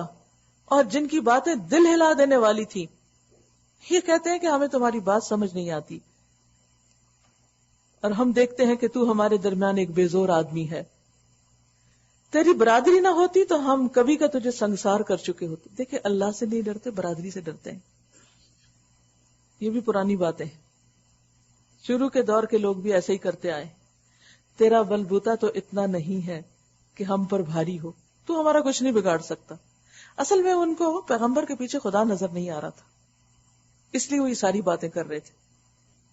اور جن کی باتیں دل ہلا دینے والی تھی، یہ کہتے ہیں کہ ہمیں تمہاری بات سمجھ نہیں آتی، اور ہم دیکھتے ہیں کہ تو ہمارے درمیان ایک بے زور آدمی ہے، تیری برادری نہ ہوتی تو ہم کبھی کا تجھے سنگسار کر چکے ہوتے۔ دیکھیں اللہ سے نہیں ڈرتے، برادری سے ڈرتے ہیں۔ یہ بھی پرانی باتیں ہیں، شروع کے دور کے لوگ بھی ایسے ہی کرتے آئے۔ تیرا بلبوتا تو اتنا نہیں ہے کہ ہم پر بھاری ہو، تو ہمارا کچھ نہیں بگاڑ سکتا۔ اصل میں ان کو پیغمبر کے پیچھے خدا نظر نہیں آ رہا تھا، اس لیے وہ یہ ساری باتیں کر رہے تھے،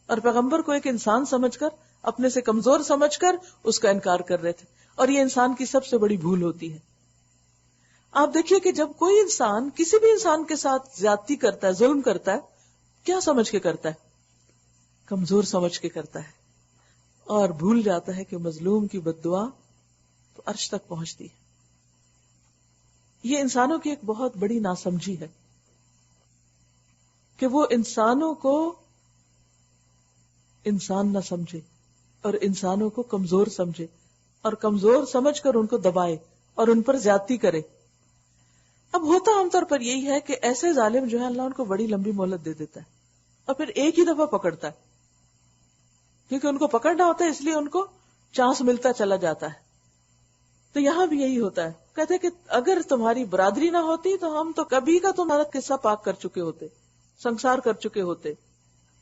اور پیغمبر کو ایک انسان سمجھ کر، اپنے سے کمزور سمجھ کر اس کا انکار کر رہے تھے، اور یہ انسان کی سب سے بڑی بھول ہوتی ہے۔ آپ دیکھیے کہ جب کوئی انسان کسی بھی انسان کے ساتھ زیادتی کرتا ہے، ظلم کرتا ہے، کیا سمجھ کے کرتا ہے؟ کمزور سمجھ کے کرتا ہے، اور بھول جاتا ہے کہ مظلوم کی بد دعا تو عرش تک پہنچتی ہے۔ یہ انسانوں کی ایک بہت بڑی ناسمجھی ہے کہ وہ انسانوں کو انسان نہ سمجھے اور انسانوں کو کمزور سمجھے، اور کمزور سمجھ کر ان کو دبائے اور ان پر زیادتی کرے۔ اب ہوتا عام طور پر یہی ہے کہ ایسے ظالم جو ہے اللہ ان کو بڑی لمبی مہلت دے دیتا ہے اور پھر ایک ہی دفعہ پکڑتا ہے، کیونکہ ان کو پکڑنا ہوتا ہے، اس لیے ان کو چانس ملتا چلا جاتا ہے۔ تو یہاں بھی یہی ہوتا ہے، کہتے ہیں کہ اگر تمہاری برادری نہ ہوتی تو ہم تو کبھی کا تمہارا قصہ پاک کر چکے ہوتے، سنسار کر چکے ہوتے،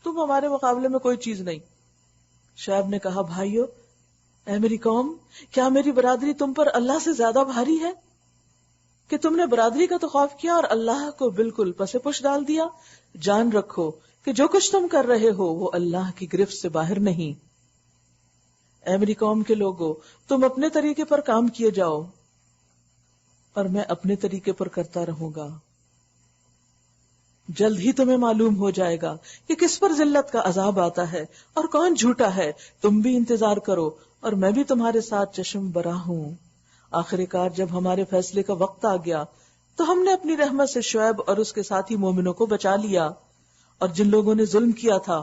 تم ہمارے مقابلے میں کوئی چیز نہیں۔ شعیب نے کہا، بھائیو، اے میری قوم، کیا میری برادری تم پر اللہ سے زیادہ بھاری ہے کہ تم نے برادری کا تو خوف کیا اور اللہ کو بالکل پس پش ڈال دیا؟ جان رکھو کہ جو کچھ تم کر رہے ہو وہ اللہ کی گرفت سے باہر نہیں۔ اے میری قوم کے لوگوں، تم اپنے طریقے پر کام کیے جاؤ اور میں اپنے طریقے پر کرتا رہوں گا۔ جلد ہی تمہیں معلوم ہو جائے گا کہ کس پر ذلت کا عذاب آتا ہے اور کون جھوٹا ہے۔ تم بھی انتظار کرو اور میں بھی تمہارے ساتھ چشم برا ہوں۔ آخر کار جب ہمارے فیصلے کا وقت آ گیا تو ہم نے اپنی رحمت سے شعیب اور اس کے ساتھی مومنوں کو بچا لیا، اور جن لوگوں نے ظلم کیا تھا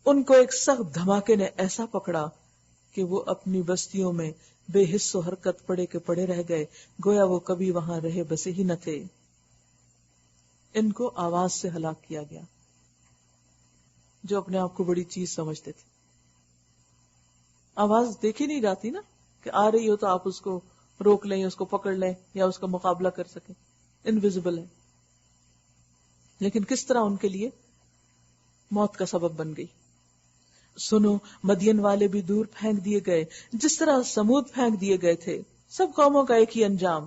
ان کو ایک سخت دھماکے نے ایسا پکڑا کہ وہ اپنی بستیوں میں بے حس و حرکت پڑے کے پڑے رہ گئے، گویا وہ کبھی وہاں رہے بسے ہی نہ تھے۔ ان کو آواز سے ہلاک کیا گیا، جو اپنے آپ کو بڑی چیز سمجھتے تھے۔ آواز دیکھی نہیں جاتی نا، کہ آ رہی ہو تو آپ اس کو روک لیں، اس کو پکڑ لیں یا اس کا مقابلہ کر سکیں، انویزیبل ہے۔ لیکن کس طرح ان کے لیے موت کا سبب بن گئی۔ سنو، مدین والے بھی دور پھینک دیے گئے، جس طرح سمود پھینک دیے گئے تھے۔ سب قوموں کا ایک ہی انجام،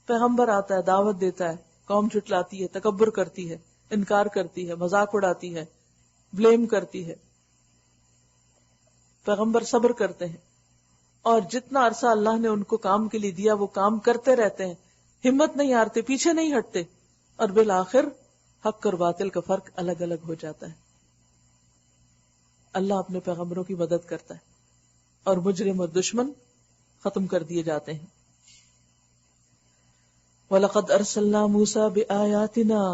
پیغمبر آتا ہے، دعوت دیتا ہے، قوم جھٹلاتی ہے، تکبر کرتی ہے، انکار کرتی ہے، مذاق اڑاتی ہے، بلیم کرتی ہے۔ پیغمبر صبر کرتے ہیں، اور جتنا عرصہ اللہ نے ان کو کام کے لیے دیا وہ کام کرتے رہتے ہیں، ہمت نہیں ہارتے، پیچھے نہیں ہٹتے، اور بالآخر حق اور باطل کا فرق الگ الگ ہو جاتا ہے۔ اللہ اپنے پیغمبروں کی مدد کرتا ہے اور مجرم اور دشمن ختم کر دیے جاتے ہیں۔ وَلَقَدْ أَرْسَلْنَا مُوسَىٰ بِآيَاتِنَا،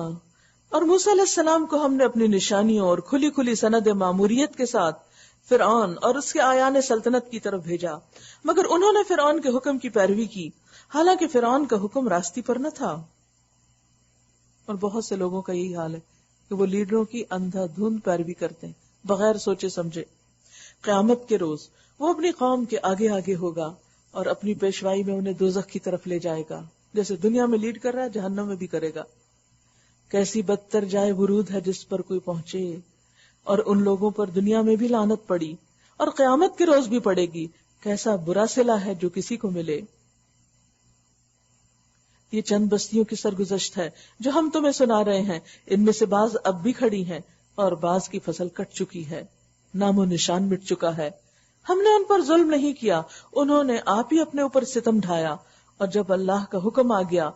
اور موسیٰ علیہ السلام کو ہم نے اپنی نشانیوں اور کھلی کھلی سند ماموریت کے ساتھ فرعون اور اس کے آیان سلطنت کی طرف بھیجا، مگر انہوں نے فرعون کے حکم کی پیروی کی، حالانکہ فرعون کا حکم راستی پر نہ تھا۔ اور بہت سے لوگوں کا یہی حال ہے کہ وہ لیڈروں کی اندھا دھند پیروی کرتے ہیں بغیر سوچے سمجھے۔ قیامت کے روز وہ اپنی قوم کے آگے آگے ہوگا اور اپنی پیشوائی میں انہیں دوزخ کی طرف لے جائے گا، جیسے دنیا میں لیڈ کر رہا ہے جہنم میں بھی کرے گا۔ کیسی بدتر جائے ورود ہے جس پر کوئی پہنچے، اور ان لوگوں پر دنیا میں بھی لعنت پڑی اور قیامت کے روز بھی پڑے گی، کیسا برا صلہ ہے جو کسی کو ملے۔ یہ چند بستیوں کی سرگزشت ہے جو ہم تمہیں سنا رہے ہیں، ان میں سے بعض اب بھی کھڑی ہیں اور بعض کی فصل کٹ چکی ہے، نام و نشان مٹ چکا ہے۔ ہم نے ان پر ظلم نہیں کیا، انہوں نے آپ ہی اپنے اوپر ستم ڈھایا، اور جب اللہ کا حکم آ گیا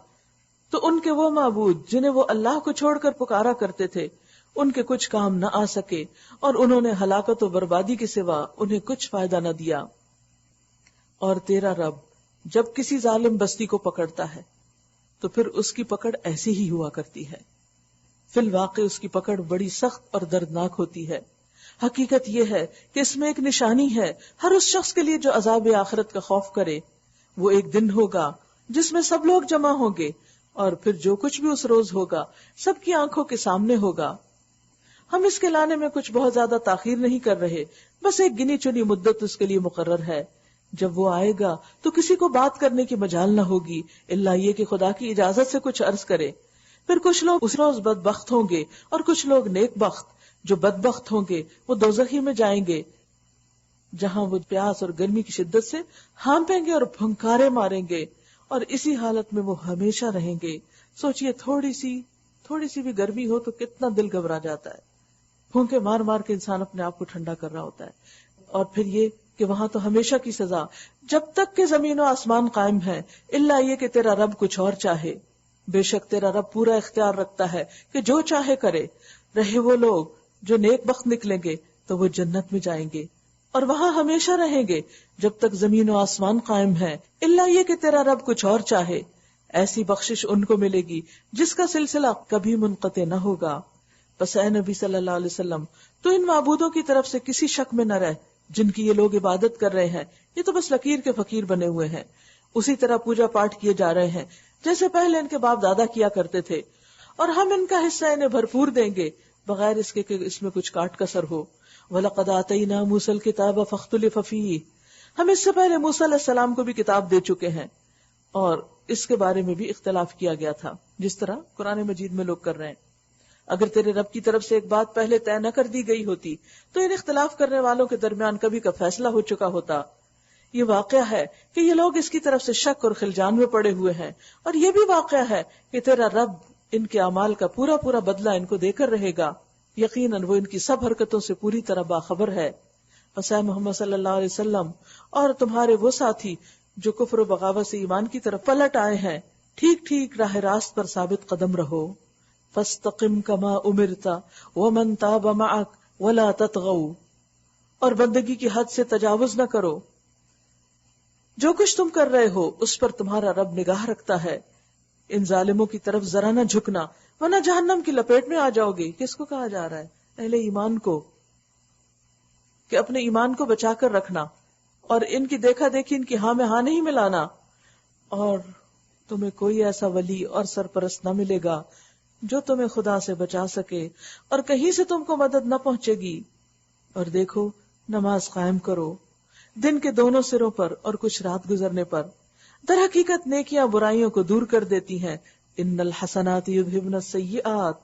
تو ان کے وہ معبود جنہیں وہ اللہ کو چھوڑ کر پکارا کرتے تھے ان کے کچھ کام نہ آ سکے، اور انہوں نے ہلاکت و بربادی کے سوا انہیں کچھ فائدہ نہ دیا۔ اور تیرا رب جب کسی ظالم بستی کو پکڑتا ہے تو پھر اس کی پکڑ ایسی ہی ہوا کرتی ہے، فی الواقع اس کی پکڑ بڑی سخت اور دردناک ہوتی ہے۔ حقیقت یہ ہے کہ اس میں ایک نشانی ہے ہر اس شخص کے لیے جو عذاب آخرت کا خوف کرے۔ وہ ایک دن ہوگا جس میں سب لوگ جمع ہوں گے، اور پھر جو کچھ بھی اس روز ہوگا سب کی آنکھوں کے سامنے ہوگا۔ ہم اس کے لانے میں کچھ بہت زیادہ تاخیر نہیں کر رہے، بس ایک گنی چنی مدت اس کے لیے مقرر ہے۔ جب وہ آئے گا تو کسی کو بات کرنے کی مجال نہ ہوگی الا یہ کہ خدا کی اجازت سے کچھ عرض کرے۔ پھر کچھ لوگ اس روز بدبخت ہوں گے اور کچھ لوگ نیک بخت۔ جو بدبخت ہوں گے وہ دوزخی میں جائیں گے، جہاں وہ پیاس اور گرمی کی شدت سے ہانپیں گے اور پھنکارے ماریں گے، اور اسی حالت میں وہ ہمیشہ رہیں گے۔ سوچئے تھوڑی سی بھی گرمی ہو تو کتنا دل گھبرا جاتا ہے، پھونکے مار مار کے انسان اپنے آپ کو ٹھنڈا کر رہا ہوتا ہے۔ اور پھر یہ کہ وہاں تو ہمیشہ کی سزا، جب تک کہ زمین و آسمان قائم ہے، الا یہ کہ تیرا رب کچھ اور چاہے۔ بے شک تیرا رب پورا اختیار رکھتا ہے کہ جو چاہے کرے۔ رہے وہ لوگ جو نیک بخت نکلیں گے تو وہ جنت میں جائیں گے اور وہاں ہمیشہ رہیں گے جب تک زمین و آسمان قائم ہے، الا یہ کہ تیرا رب کچھ اور چاہے۔ ایسی بخشش ان کو ملے گی جس کا سلسلہ کبھی منقطع نہ ہوگا۔ بس اے نبی صلی اللہ علیہ وسلم، تو ان معبودوں کی طرف سے کسی شک میں نہ رہ جن کی یہ لوگ عبادت کر رہے ہیں، یہ تو بس لکیر کے فقیر بنے ہوئے ہیں، اسی طرح پوجا پاٹ کیے جا رہے ہیں جیسے پہلے ان کے باپ دادا کیا کرتے تھے، اور ہم ان کا حصہ انہیں بھرپور دیں گے بغیر اس کے کہ اس میں کچھ کاٹ کسر ہو۔ وَلَقَدْ آتَيْنَا مُوسَى الْكِتَابَ فَاخْتُلِفَ فِيهِ، ہم اس سے پہلے موسیٰ علیہ السلام کو بھی کتاب دے چکے ہیں اور اس کے بارے میں بھی اختلاف کیا گیا تھا، جس طرح قرآن مجید میں لوگ کر رہے ہیں۔ اگر تیرے رب کی طرف سے ایک بات پہلے طے نہ کر دی گئی ہوتی تو ان اختلاف کرنے والوں کے درمیان کبھی کا فیصلہ ہو چکا ہوتا۔ یہ واقعہ ہے کہ یہ لوگ اس کی طرف سے شک اور خلجان میں پڑے ہوئے ہیں، اور یہ بھی واقعہ ہے کہ تیرا رب ان کے اعمال کا پورا پورا بدلہ ان کو دے کر رہے گا۔ یقیناً وہ ان کی سب حرکتوں سے پوری طرح باخبر ہے۔ بس اے محمد صلی اللہ علیہ وسلم اور تمہارے وہ ساتھی جو کفر و بغاوت سے ایمان کی طرف پلٹ آئے ہیں، ٹھیک ٹھیک راہ راست پر ثابت قدم رہو۔ فاستقم کما امرت ومن تاب معک ولا تطغوا، اور بندگی کی حد سے تجاوز نہ کرو۔ جو کچھ تم کر رہے ہو اس پر تمہارا رب نگاہ رکھتا ہے، ان ظالموں کی طرف ذرا نہ جھکنا ورنہ جہنم کی لپیٹ میں آ جاؤ گے۔ کس کو کہا جا رہا ہے؟ اہل ایمان کو، کہ اپنے ایمان کو بچا کر رکھنا، اور ان کی دیکھا دیکھی ان کی ہاں میں ہاں نہیں ملانا، اور تمہیں کوئی ایسا ولی اور سرپرست نہ ملے گا جو تمہیں خدا سے بچا سکے اور کہیں سے تم کو مدد نہ پہنچے گی۔ اور دیکھو نماز قائم کرو دن کے دونوں سروں پر اور کچھ رات گزرنے پر، در حقیقت نیکیاں برائیوں کو دور کر دیتی ہیں۔ ان الحسنات یذھبن السیئات،